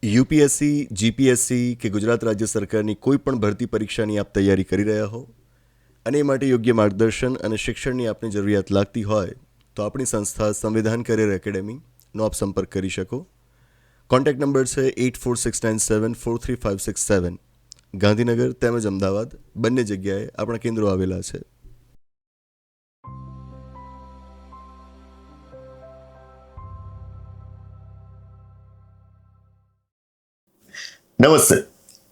UPSC, GPSC કે ગુજરાત રાજ્ય સરકારની કોઈ પણ ભરતી પરીક્ષાની આપ તૈયારી કરી રહ્યા હો અને એ માટે યોગ્ય માર્ગદર્શન અને શિક્ષણની આપને જરૂરિયાત લાગતી હોય તો આપણી સંસ્થા સંવિધાન કરિયર એકેડેમીનો આપ સંપર્ક કરી શકો. કોન્ટેક્ટ નંબર છે 8469743567. ગાંધીનગર તેમજ અમદાવાદ બંને જગ્યાએ આપણા કેન્દ્રો આવેલા છે. નમસ્તે,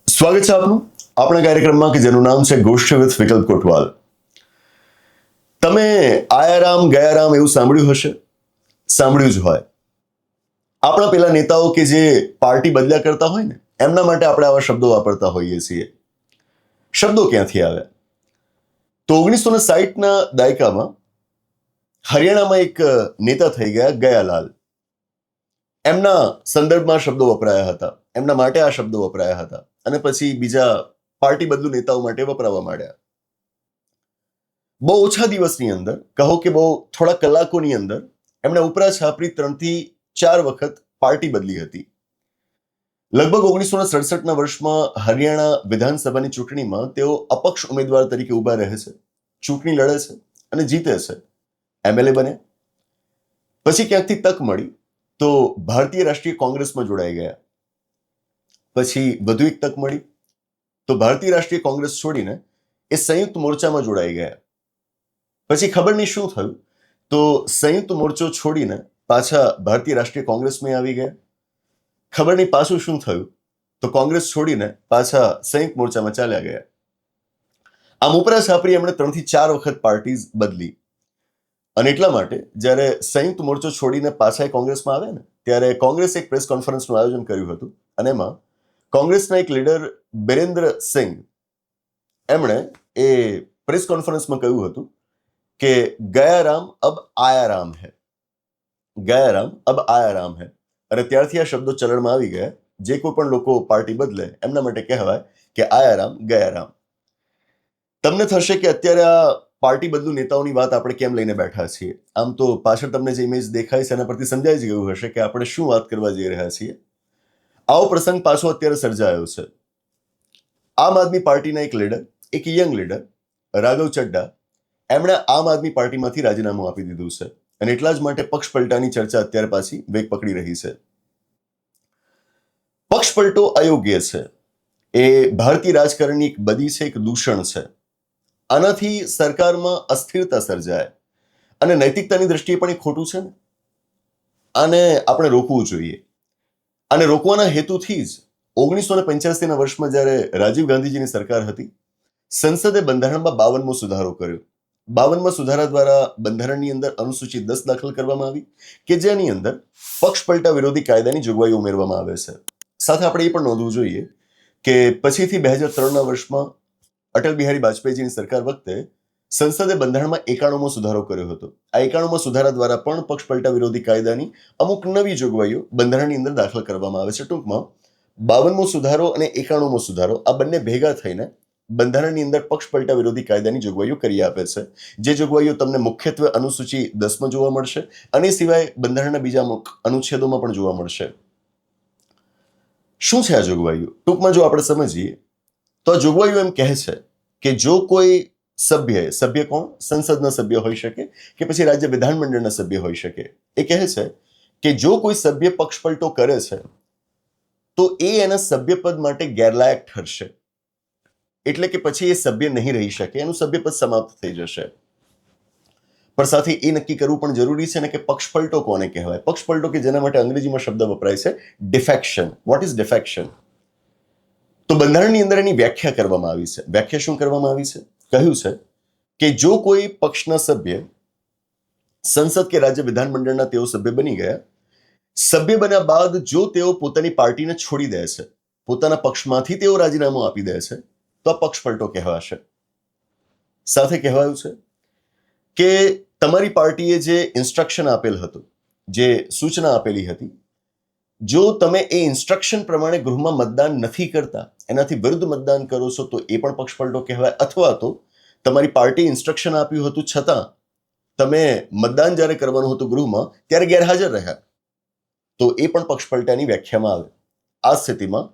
સ્વાગત છે આપનું આપણા કાર્યક્રમમાં કે જેનું નામ છે ગોષ્ઠી વિથ વિકલ્પ કોટવાલ. તમે આયારામ ગયારામ એવું સાંભળ્યું હશે, સાંભળ્યું જ હોય. આપણા પેલા નેતાઓ કે જે પાર્ટી બદલ્યા કરતા હોય ને એમના માટે આપણે આવા શબ્દો વાપરતા હોઈએ છીએ. શબ્દો ક્યાંથી આવ્યા? તો 1960ના દાયકામાં હરિયાણામાં એક નેતા થઈ ગયા ગયાલાલ. એમના સંદર્ભમાં શબ્દો વપરાયા હતા, એમના માટે આ શબ્દો વપરાયા હતા અને પછી બીજા પાર્ટી બદલુ નેતાઓ માટે વપરાવા માંડ્યા. બહુ ઓછા દિવસની અંદર, કહો કે બહુ થોડા કલાકોની અંદર એમણે ઉપરા છાપરી 3 થી 4 વખત પાર્ટી બદલી હતી. લગભગ 1967ના વર્ષમાં હરિયાણા વિધાનસભાની ચૂંટણીમાં તેઓ અપક્ષ ઉમેદવાર તરીકે ઊભા રહે છે, ચૂંટણી લડે છે અને જીતે છે, એમએલએ બને. પછી ક્યાંકથી તક મળી તો ભારતીય રાષ્ટ્રીય કોંગ્રેસમાં જોડાઈ ગયા. પછી વધુ એક તક મળી તો ભારતીય રાષ્ટ્રીય કોંગ્રેસ છોડીને એ સંયુક્ત મોરચામાં જોડાઈ ગયા. પછી ખબર નહીં શું થયું તો સંયુક્ત મોરચો છોડીને પાછા ભારતીય રાષ્ટ્રીય કોંગ્રેસમાં આવી ગયા. ખબર નહીં પાછું શું થયું તો કોંગ્રેસ છોડીને પાછા સંયુક્ત મોરચામાં ચાલ્યા ગયા. આમ ઉપરા છાપરી એમણે 3 થી 4 વખત પાર્ટીઝ બદલી. અને એટલા માટે જ્યારે સંયુક્ત મોરચો છોડીને પાછા કોંગ્રેસમાં આવ્યા ને ત્યારે કોંગ્રેસે એક પ્રેસ કોન્ફરન્સનું આયોજન કર્યું હતું અને એમાં કોંગ્રેસના એક લીડર બિરેન્દ્ર સિંઘ એમણે એ પ્રેસ કોન્ફરન્સમાં કહ્યું હતું કે ગયારામ અબ આયારામ હૈ, ગયારામ અબ આયારામ હૈ. અને ત્યારથી આ શબ્દો ચલણમાં આવી ગયા. જે કોઈ પણ લોકો પાર્ટી બદલે એમના માટે કહેવાય કે આયારામ ગયારામ. તમને થશે કે અત્યારે આ પાર્ટી બદલુ નેતાઓની વાત આપણે કેમ લઈને બેઠા છીએ. આમ તો પાછળ તમને જે ઇમેજ દેખાય છે એના પરથી સમજાઈ જ ગયું હશે કે આપણે શું વાત કરવા જઈ રહ્યા છીએ. આવો પ્રસંગ પાછો અત્યારે સર્જાયો છે. આમ આદમી પાર્ટીના એક લીડર, એક યંગ લીડર રાઘવ ચડ્ડા, એમણે આમ આદમી પાર્ટીમાંથી રાજીનામું આપી દીધું છે અને એટલા જ માટે પક્ષ પલટાની ચર્ચા અત્યારે પાછી વેગ પકડી રહી છે. પક્ષ પલટો અયોગ્ય છે, એ ભારતીય રાજકારણની એક બદી છે, એક દૂષણ છે. આનાથી સરકારમાં અસ્થિરતા સર્જાય અને નૈતિકતાની દ્રષ્ટિએ પણ એ ખોટું છે ને. આને આપણે રોકવું જોઈએ. આને રોકવાના હેતુથી જ 1985ના વર્ષમાં જ્યારે રાજીવ ગાંધીજીની સરકાર હતી, સંસદે બંધારણમાં 52મો સુધારો કર્યો. 52મા સુધારા દ્વારા બંધારણની અંદર અનુસૂચિ 10 દાખલ કરવામાં આવી કે જેની અંદર પક્ષ પલટા વિરોધી કાયદાની જોગવાઈઓ ઉમેરવામાં આવે છે. સાથે આપણે એ પણ નોંધવું જોઈએ કે પછીથી 2003ના વર્ષમાં અટલ બિહારી વાજપેયીજીની સરકાર વખતે સંસદે બંધારણમાં 91મો સુધારો કર્યો હતો. આ 91મો સુધારા દ્વારા પણ પક્ષ પલટા વિરોધી કાયદાની અમુક નવી જોગવાઈઓ બંધારણની અંદર દાખલ કરવામાં આવે છે. ટૂંકમાં 52મો સુધારો અને 91મો સુધારો આ બંને ભેગા થઈને બંધારણની અંદર પક્ષ પલટા વિરોધી કાયદાની જોગવાઈઓ કરી આપે છે. જે જોગવાઈઓ તમને મુખ્યત્વે અનુસૂચિ 10માં જોવા મળશે અને સિવાય બંધારણના બીજા અમુક અનુચ્છેદોમાં પણ જોવા મળશે. શું છે આ જોગવાઈઓ? ટૂંકમાં જો આપણે સમજીએ તો આ જોગવાઈઓ એમ કહે છે કે જો કોઈ સભ્ય કોણ? સંસદના સભ્ય હોઈ શકે કે પછી રાજ્ય વિધાનમંડળના સભ્ય હોઈ શકે. એ કહે છે કે જો કોઈ સભ્ય પક્ષપલટો કરે છે તો એ એના સભ્યપદ માટે ગેરલાયક ઠરશે. એટલે કે પછી એ સભ્ય નહીં રહી શકે, એનું સભ્યપદ સમાપ્ત થઈ જશે. પણ સાથે એ નક્કી કરવું પણ જરૂરી છે ને કે પક્ષપલટો કોને કહેવાય. પક્ષપલટો કે જેના માટે અંગ્રેજીમાં શબ્દ વપરાય છે ડિફેક્શન. What is ડિફેક્શન? તો બંધારણની અંદર એની વ્યાખ્યા કરવામાં આવી છે. વ્યાખ્યા શું કરવામાં આવી છે? કહ્યું છે કે જો કોઈ પક્ષના સભ્ય સંસદ કે રાજ્ય વિધાનમંડળના તેઓ સભ્ય બની ગયા, સભ્ય બન્યા બાદ જો તેઓ પોતાની પાર્ટીને છોડી દે છે, પોતાના પક્ષમાંથી તેઓ રાજીનામું આપી દે છે તો આ પક્ષપલટો કહેવાશે. સાથે કહેવાયું છે કે તમારી પાર્ટીએ જે ઇન્સ્ટ્રક્શન આપેલ હતું, જે સૂચના આપેલી હતી, જો તમે એ ઇન્સ્ટ્રક્શન પ્રમાણે ગૃહમાં મતદાન નથી કરતા, એનાથી વિરુદ્ધ મતદાન કરો છો તો એ પણ પક્ષપલટો કહેવાય. અથવા તો તમારી પાર્ટી ઇન્સ્ટ્રક્શન આપ્યું હતું છતાં તમે મતદાન જ્યારે કરવાનું હતું ગૃહમાં ત્યારે ગેરહાજર રહ્યા તો એ પણ પક્ષપલટાની વ્યાખ્યામાં આવે. આ સ્થિતિમાં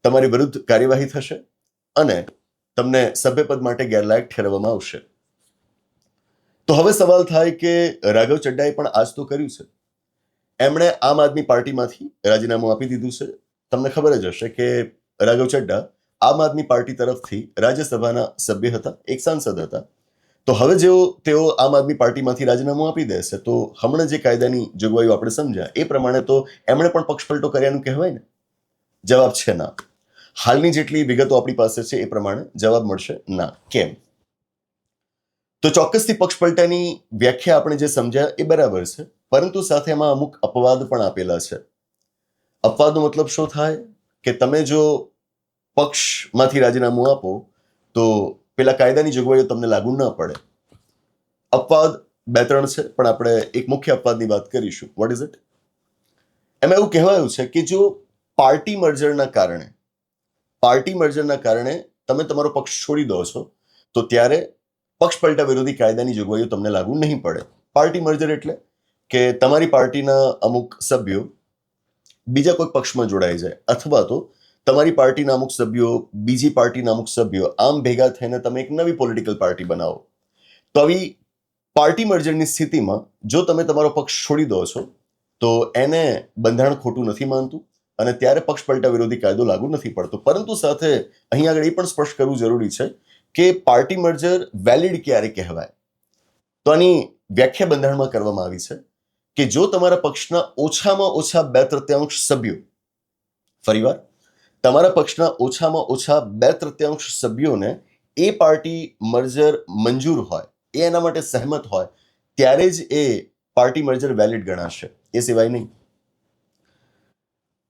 તમારી વિરુદ્ધ કાર્યવાહી થશે અને તમને સભ્યપદ માટે ગેરલાયક ઠેરવવામાં આવશે. તો હવે સવાલ થાય કે રાઘવ ચડ્ડાએ પણ આજ તો કર્યું છે. એમણે આમ આદમી પાર્ટીમાંથી રાજીનામું આપી દીધું છે. તમને ખબર જ હશે કે રાઘવ ચડ્ડા આમ આદમી પાર્ટી તરફથી રાજ્યસભાના સભ્ય હતા, એક સાંસદ હતા. તો હવે જેઓ તેઓ આમ આદમી પાર્ટીમાંથી રાજીનામું આપી દેશે તો હમણાં જે કાયદાની જોગવાઈઓ આપણે સમજ્યા એ પ્રમાણે તો એમણે પણ પક્ષપલટો કર્યાનું કહેવાય ને. જવાબ છે ના. હાલની જેટલી વિગતો આપણી પાસે છે એ પ્રમાણે જવાબ મળશે ના. કેમ? તો ચોક્કસથી પક્ષપલટાની વ્યાખ્યા આપણે જે સમજ્યા એ બરાબર છે, પરંતુ સાથે એમાં અમુક અપવાદ પણ આપેલા છે. અપવાદનો મતલબ શું થાય કે તમે જો પક્ષમાંથી રાજીનામું આપો તો પેલા કાયદાની જોગવાઈઓ તમને લાગુ ન પડે. અપવાદ 2-3 છે, પણ આપણે એક મુખ્ય અપવાદની વાત કરીશું. What is it? એમાં એવું કહેવાયું છે કે જો પાર્ટી મર્જરના કારણે તમે તમારો પક્ષ છોડી દો છો તો ત્યારે પક્ષપલટા વિરોધી કાયદાની જોગવાઈઓ તમને લાગુ નહીં પડે. પાર્ટી મર્જર એટલે કે તમારી પાર્ટીના અમુક સભ્યો બીજા કોઈ પક્ષમાં જોડાઈ જાય, અથવા તો તમારી પાર્ટીના અમુક સભ્યો બીજી પાર્ટીના અમુક સભ્યો આમ ભેગા થઈને તમે એક નવી પોલિટિકલ પાર્ટી બનાવો. તો આવી પાર્ટી મર્જરની સ્થિતિમાં જો તમે તમારો પક્ષ છોડી દો છો તો એને બંધારણ ખોટું નથી માનતું અને ત્યારે પક્ષપલટા વિરોધી કાયદો લાગુ નથી પડતો. પરંતુ સાથે અહીં આગળ એ પણ સ્પષ્ટ કરવું જરૂરી છે કે પાર્ટી મર્જર વેલિડ ક્યારે કહેવાય. તો આની વ્યાખ્યા બંધારણમાં કરવામાં આવી છે કે જો તમારા પક્ષના ઓછામાં ઓછા 2/3 સભ્યો, ફરીવાર, તમારા પક્ષના ઓછામાં ઓછા 2/3 સભ્યોને એ પાર્ટી મર્જર મંજૂર હોય, એ એના માટે સહેમત હોય, ત્યારે જ એ પાર્ટી મર્જર વેલિડ ગણાશે, એ સિવાય નહીં.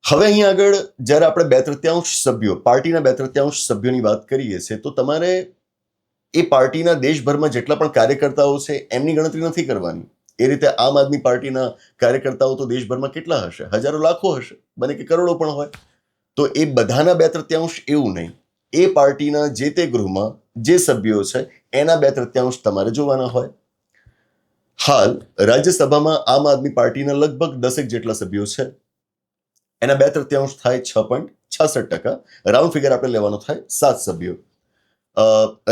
હવે અહીં આગળ જ્યારે આપણે 2/3 સભ્યો, પાર્ટીના 2/3 સભ્યોની વાત કરીએ છીએ તો તમારે એ પાર્ટીના દેશભરમાં જેટલા પણ કાર્યકર્તાઓ છે એમની ગણતરી નથી કરવાની. એ રીતે આમ આદમી પાર્ટીના કાર્યકર્તાઓ તો દેશભરમાં કેટલા હશે? હજારો, લાખો હશે, બને કે કરોડો પણ હોય. તો એ બધાના 2/3 એવું નહીં. એ પાર્ટીના જે તે ગૃહમાં જે સભ્યો છે એના 2/3 તમારે જોવાના હોય. હાલ રાજ્યસભામાં આમ આદમી પાર્ટીના લગભગ 10 જેટલા સભ્યો છે. એના 2/3 થાય 6.66%. રાઉન્ડ ફિગર આપણે લેવાનો થાય 7 સભ્યો.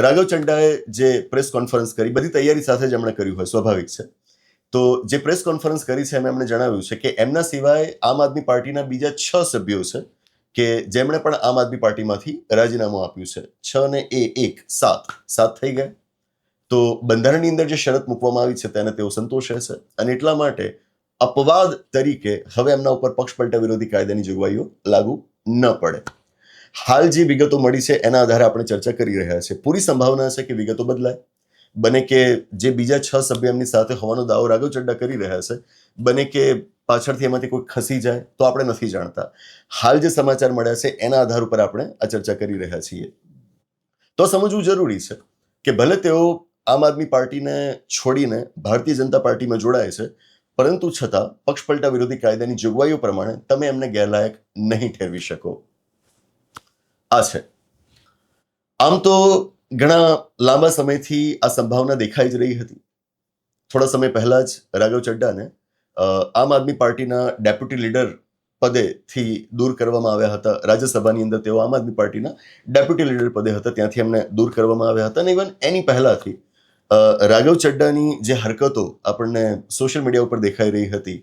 રાઘવ ચડ્ડાએ જે પ્રેસ કોન્ફરન્સ કરી, બધી તૈયારી સાથે જ એમણે કર્યું હોય, સ્વાભાવિક છે. તો જે પ્રેસ કોન્ફરન્સ કરી છે એમાં એમણે જણાવ્યું છે કે એમના સિવાય આમ આદમી પાર્ટીના બીજા 6 સભ્યો છે કે જેમણે પણ આમ આદમી પાર્ટીમાંથી રાજીનામું આપ્યું છે. 6 ને 1 7 થઈ ગયા. તો બંધારણની અંદર જે શરત મૂકવામાં આવી છે તેને તેઓ સંતોષે છે અને એટલા માટે અપવાદ તરીકે હવે એમના ઉપર પક્ષપલટા વિરોધી કાયદાની જોગવાઈઓ લાગુ ન પડે. હાલ જે વિગતો મળી છે એના આધારે આપણે ચર્ચા કરી રહ્યા છીએ. પૂરી સંભાવના છે કે વિગતો બદલાય. બને કે જે બીજા 6 સભ્યો એમની સાથે હોવાનો દાવો રાઘવ ચડ્ડા કરી રહ્યા છે, બને કે પાછળથી એમાંથી કોઈ ખસી જાય, તો આપણે નથી જાણતા. હાલ જે સમાચાર મળ્યા છે એના આધાર ઉપર આપણે આ ચર્ચા કરી રહ્યા છીએ. તો સમજવું જરૂરી છે કે ભલે તેઓ આમ આદમી પાર્ટીને છોડીને ભારતીય જનતા પાર્ટીમાં જોડાય છે, પરંતુ છતાં પક્ષપલટા વિરોધી કાયદાની જોગવાઈઓ પ્રમાણે તમે એમને ગેરલાયક નહીં ઠેરવી શકો. આ છે. આમ તો ઘણા લાંબા સમયથી આ સંભાવના દેખાઈ જ રહી હતી. થોડા સમય પહેલા જ રાઘવ ચડ્ડાને આમ આદમી પાર્ટીના ડેપ્યુટી લીડર પદેથી દૂર કરવામાં આવ્યા હતા. રાજ્યસભાની અંદર તેઓ આમ આદમી પાર્ટીના ડેપ્યુટી લીડર પદે હતા, ત્યાંથી એમને દૂર કરવામાં આવ્યા હતા. અને ઇવન એની પહેલાથી રાઘવ ચડ્ડાની જે હરકતો આપણને સોશિયલ મીડિયા ઉપર દેખાઈ રહી હતી,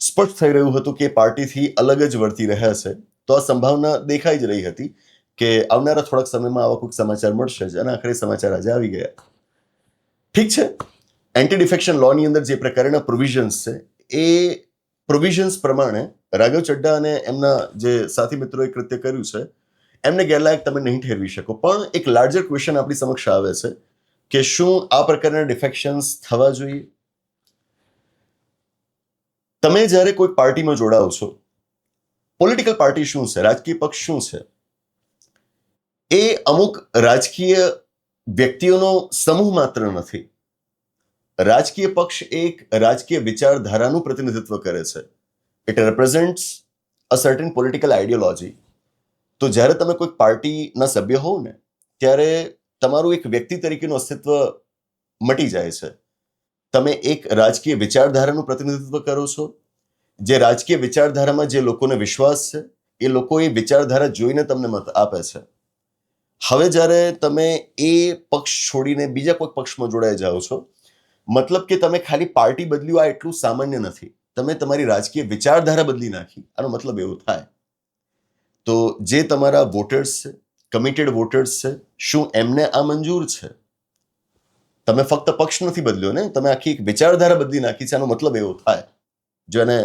સ્પષ્ટ થઈ રહ્યું હતું કે પાર્ટીથી અલગ જ વર્તી રહ્યા છે. તો આ સંભાવના દેખાઈ જ રહી હતી કે આવનારા થોડાક સમયમાં આવા કોઈક સમાચાર મળશે જ, અને આખરે સમાચાર આજે આવી ગયા. ઠીક છે, એન્ટી ડિફેક્શન લોની અંદર જે પ્રકારના પ્રોવિઝન્સ છે એ પ્રોવિઝન્સ પ્રમાણે રાઘવ ચડ્ડા અને એમના જે સાથી મિત્રોએ કૃત્ય કર્યું છે એમને ગેરલાયક તમે નહીં ઠેરવી શકો. પણ એક લાર્જર ક્વેશ્ચન આપણી સમક્ષ આવે છે કે શું આ પ્રકારના ડિફેક્શન્સ થવા જોઈએ? તમે જ્યારે કોઈ પાર્ટીમાં જોડાઓ છો, પોલિટિકલ પાર્ટી શું છે, રાજકીય પક્ષ શું છે, એ અમુક રાજકીય વ્યક્તિઓનો સમૂહ માત્ર નથી. રાજકીય પક્ષ એક રાજકીય વિચારધારાનું પ્રતિનિધિત્વ કરે છે. It represents a certain political ideology. તો જ્યારે તમે કોઈ પાર્ટીના સભ્ય હોવ ને, ત્યારે તમારું એક વ્યક્તિ તરીકેનું અસ્તિત્વ મટી જાય છે. તમે એક રાજકીય વિચારધારાનું પ્રતિનિધિત્વ કરો છો. જે રાજકીય વિચારધારામાં જે લોકોને વિશ્વાસ છે એ લોકો એ વિચારધારા જોઈને તમને મત આપે છે. હવે જ્યારે તમે એ પક્ષ છોડીને બીજા કોઈ પક્ષમાં જોડાઈ જાઓ છો, મતલબ કે તમે ખાલી પાર્ટી બદલ્યું, આ એટલું સામાન્ય નથી. તમે તમારી રાજકીય વિચારધારા બદલી નાખી, આનો મતલબ એવો થાય. તો જે તમારા વોટર્સ છે, કમિટેડ વોટર્સ છે, શું એમને આ મંજૂર છે? તમે ફક્ત પક્ષ નથી બદલ્યો ને, તમે આખી એક વિચારધારા બદલી નાખી છે. આનો મતલબ એવો થાય. જો એને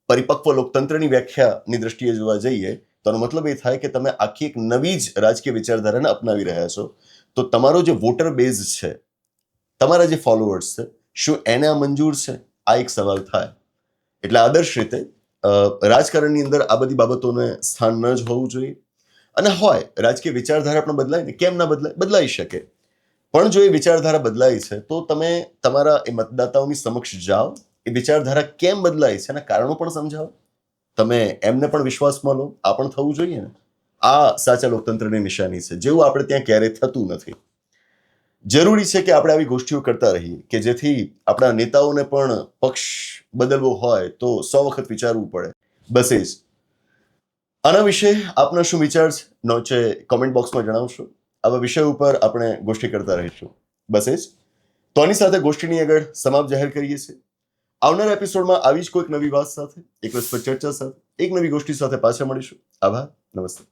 પરિપક્વ લોકતંત્રની વ્યાખ્યાની દ્રષ્ટિએ જોવા જઈએ તો આનો મતલબ એ થાય કે તમે આખી એક નવી જ રાજકીય વિચારધારાને અપનાવી રહ્યા છો. તો તમારો જે વોટર બેઝ છે, તમારા જે ફોલોઅર્સ છે, શું એને આ મંજૂર છે? આ એક સવાલ થાય. એટલે આદર્શ રીતે રાજકારણની અંદર આ બધી બાબતોને સ્થાન ન જ હોવું જોઈએ. અને હોય રાજકીય વિચારધારા પણ બદલાય ને, કેમ ના બદલાય? બદલાઈ શકે. પણ જો એ વિચારધારા બદલાઈ છે તો તમે તમારા એ મતદાતાઓની સમક્ષ જાઓ, એ વિચારધારા કેમ બદલાઈ છે એના કારણો પણ સમજાવો. તમે એમને પણ વિશ્વાસમાં લો. આ પણ થવું જોઈએ ને. આ સાચા લોકતંત્રની નિશાની છે, જેવું આપણે ત્યાં ક્યારેય થતું નથી. જરૂરી છે કે આપણે આવી ગોષ્ઠીઓ કરતા રહીએ કે જેથી આપણા નેતાઓને પણ પક્ષ બદલવો હોય તો 100 વખત વિચારવું પડે. બસ એ જ. આના વિશે આપના શું વિચાર છે? નોચે કોમેન્ટ બોક્સમાં જણાવશો. આવા વિષય ઉપર આપણે ગોષ્ઠી કરતા રહીશું. બસ એ જ. તો આની સાથે ગોષ્ઠીની આગળ સમાપ્ત જાહેર કરીએ છીએ. આવનારા એપિસોડમાં આવી જ કોઈક નવી વાત સાથે, એક રસપ્રદ ચર્ચા સાથે, એક નવી ગોષ્ઠી સાથે પાછા મળીશું. આભાર. નમસ્તે.